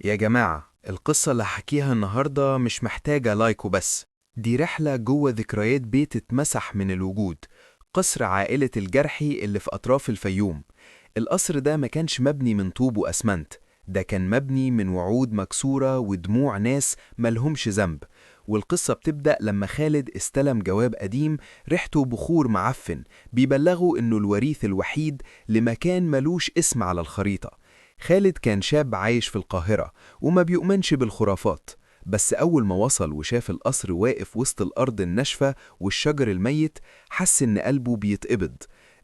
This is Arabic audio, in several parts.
يا جماعة، القصة اللي هحكيها النهاردة مش محتاجة لايك وبس. دي رحلة جوه ذكريات بيت اتمسح من الوجود. قصر عائلة الجرحي اللي في أطراف الفيوم. القصر ده ما كانش مبني من طوب وأسمنت، ده كان مبني من وعود مكسورة ودموع ناس ملهمش ذنب. والقصة بتبدأ لما خالد استلم جواب قديم ريحته بخور معفن بيبلغه إنه الوريث الوحيد لمكان ملوش اسم على الخريطة. خالد كان شاب عايش في القاهرة وما بيؤمنش بالخرافات، بس أول ما وصل وشاف القصر واقف وسط الأرض الناشفة والشجر الميت حس إن قلبه بيتقبض.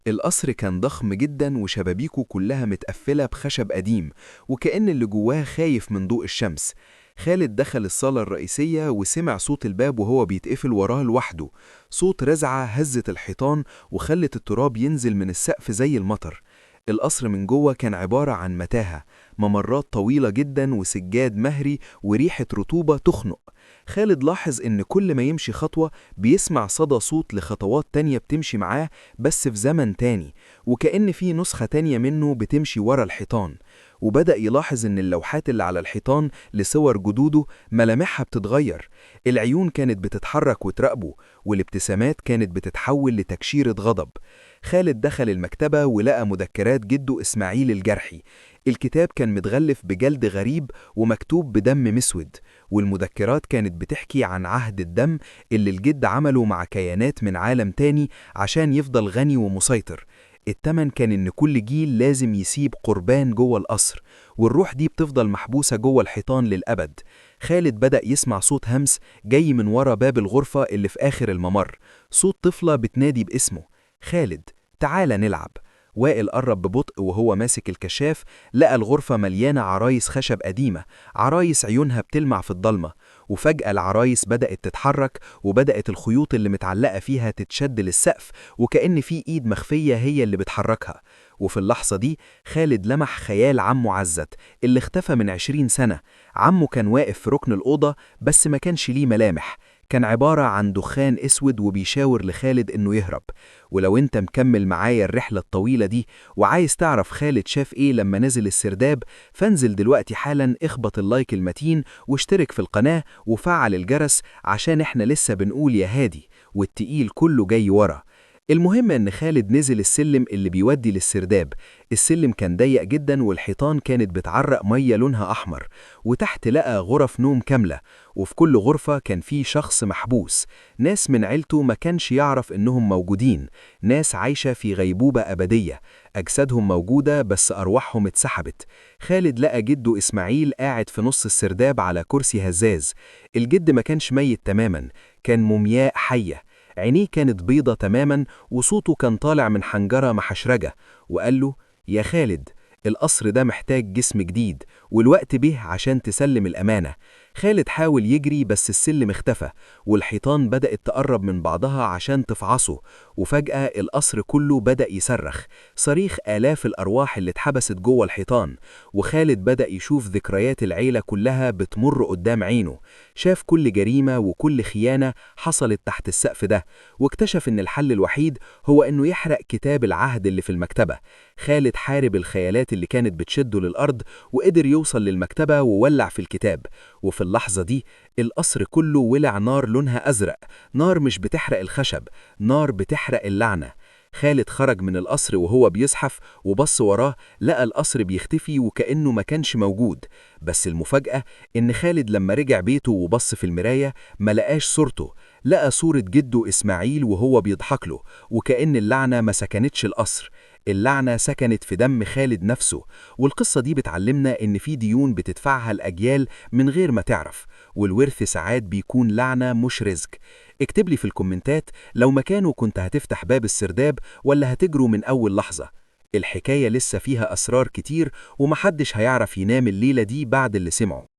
القصر كان ضخم جدا وشبابيكه كلها متقفلة بخشب قديم، وكأن اللي جواه خايف من ضوء الشمس. خالد دخل الصالة الرئيسية وسمع صوت الباب وهو بيتقفل وراه لوحده. صوت رزعة هزت الحيطان وخلت التراب ينزل من السقف زي المطر. القصر من جوه كان عبارة عن متاهة، ممرات طويلة جدا وسجاد مهري وريحة رطوبة تخنق. خالد لاحظ إن كل ما يمشي خطوة بيسمع صدى صوت لخطوات تانية بتمشي معاه بس في زمن تاني، وكأن في نسخة تانية منه بتمشي ورا الحيطان. وبدأ يلاحظ إن اللوحات اللي على الحيطان لصور جدوده ملامحها بتتغير. العيون كانت بتتحرك وتراقبه، والابتسامات كانت بتتحول لتكشيرة غضب. خالد دخل المكتبة ولقى مذكرات جده إسماعيل الجرحي. الكتاب كان متغلف بجلد غريب ومكتوب بدم مسود، والمذكرات كانت بتحكي عن عهد الدم اللي الجد عمله مع كيانات من عالم تاني عشان يفضل غني ومسيطر. التمن كان إن كل جيل لازم يسيب قربان جوه القصر، والروح دي بتفضل محبوسة جوه الحيطان للأبد. خالد بدأ يسمع صوت همس جاي من ورا باب الغرفة اللي في آخر الممر، صوت طفلة بتنادي باسمه: خالد، تعال نلعب. وائل قرب ببطء وهو ماسك الكشاف، لقى الغرفة مليانة عرايس خشب قديمة، عرايس عيونها بتلمع في الضلمة. وفجأة العرايس بدأت تتحرك وبدأت الخيوط اللي متعلقة فيها تتشد للسقف، وكأن في إيد مخفية هي اللي بتحركها. وفي اللحظة دي خالد لمح خيال عمه عزت اللي اختفى من 20 سنة. عمه كان واقف في ركن الأوضة بس ما كانش ليه ملامح، كان عبارة عن دخان اسود وبيشاور لخالد انه يهرب. ولو انت مكمل معايا الرحلة الطويلة دي وعايز تعرف خالد شاف ايه لما نزل السرداب، فانزل دلوقتي حالا، اخبط اللايك المتين واشترك في القناة وفعل الجرس عشان احنا لسه بنقول يا هادي والتقيل كله جاي ورا. المهم ان خالد نزل السلم اللي بيودي للسرداب. السلم كان ضيق جدا والحيطان كانت بتعرق مية لونها احمر، وتحت لقى غرف نوم كاملة، وفي كل غرفة كان في شخص محبوس، ناس من عيلته ما كانش يعرف انهم موجودين، ناس عايشة في غيبوبة ابدية، اجسادهم موجودة بس ارواحهم اتسحبت. خالد لقى جده اسماعيل قاعد في نص السرداب على كرسي هزاز. الجد ما كانش ميت تماما، كان مومياء حية، عينيه كانت بيضة تماما وصوته كان طالع من حنجرة محشرجة. وقال له: يا خالد، القصر ده محتاج جسم جديد والوقت به عشان تسلم الأمانة. خالد حاول يجري بس السلم اختفى، والحيطان بدأت تقرب من بعضها عشان تفعصه. وفجأة القصر كله بدأ يصرخ صريخ آلاف الأرواح اللي اتحبست جوه الحيطان. وخالد بدأ يشوف ذكريات العيلة كلها بتمر قدام عينه، شاف كل جريمة وكل خيانة حصلت تحت السقف ده، واكتشف إن الحل الوحيد هو إنه يحرق كتاب العهد اللي في المكتبة. خالد حارب الخيالات اللي كانت بتشده للأرض وقدر يوصل للمكتبة وولع في الكتاب. وفي اللحظة دي القصر كله ولع نار لونها أزرق، نار مش بتحرق الخشب، نار بتحرق اللعنة. خالد خرج من القصر وهو بيزحف وبص وراه، لقى القصر بيختفي وكأنه ما كانش موجود. بس المفاجأة إن خالد لما رجع بيته وبص في المراية ما لقاش صورته، لقى صورة جده إسماعيل وهو بيضحك له، وكأن اللعنة ما سكنتش القصر، اللعنة سكنت في دم خالد نفسه. والقصة دي بتعلمنا إن في ديون بتدفعها الأجيال من غير ما تعرف، والورث ساعات بيكون لعنة مش رزق. اكتب لي في الكومنتات لو مكانه كنت هتفتح باب السرداب ولا هتجروا من أول لحظة. الحكاية لسه فيها أسرار كتير ومحدش هيعرف ينام الليلة دي بعد اللي سمعه.